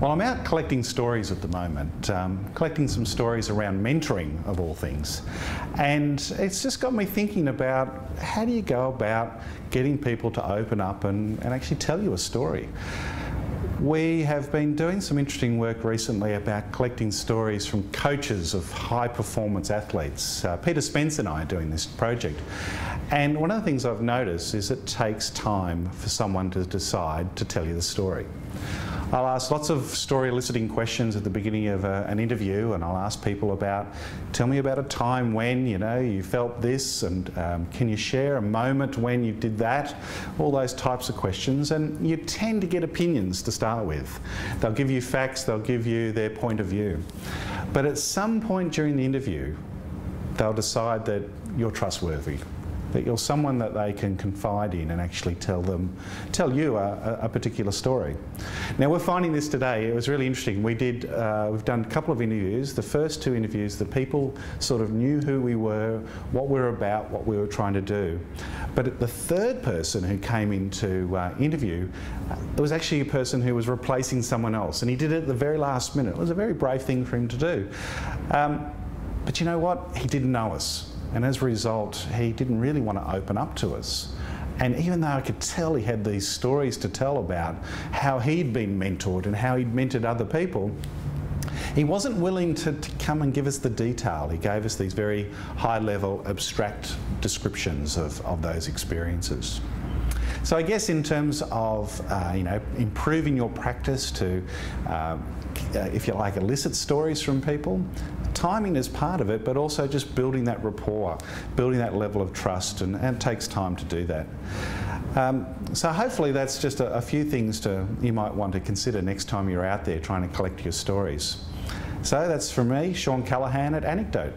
Well, I'm out collecting stories at the moment, collecting some stories around mentoring of all things. And it's just got me thinking about how do you go about getting people to open up and actually tell you a story. We have been doing some interesting work recently about collecting stories from coaches of high performance athletes. Peter Spence and I are doing this project. And one of the things I've noticed is it takes time for someone to decide to tell you the story. I'll ask lots of story eliciting questions at the beginning of an interview, and I'll ask people about, tell me about a time when, you felt this, and can you share a moment when you did that? All those types of questions, and you tend to get opinions to start with. They'll give you facts, they'll give you their point of view. But at some point during the interview, they'll decide that you're trustworthy, that you're someone that they can confide in and actually tell you a particular story. Now, we're finding this today. It was really interesting. We've done a couple of interviews. The first two interviews, the people sort of knew who we were, what we were about, what we were trying to do. But the third person who came in to interview, it was actually a person who was replacing someone else, and he did it at the very last minute. It was a very brave thing for him to do. But you know what? He didn't know us. And as a result, he didn't really want to open up to us. And even though I could tell he had these stories to tell about how he'd been mentored and how he'd mentored other people, he wasn't willing to come and give us the detail. He gave us these very high-level, abstract descriptions of those experiences. So I guess in terms of improving your practice to, if you like, elicit stories from people, timing is part of it, but also just building that rapport, building that level of trust, and it takes time to do that. So hopefully that's just a few things you might want to consider next time you're out there trying to collect your stories. So that's from me, Shawn Callahan at Anecdote.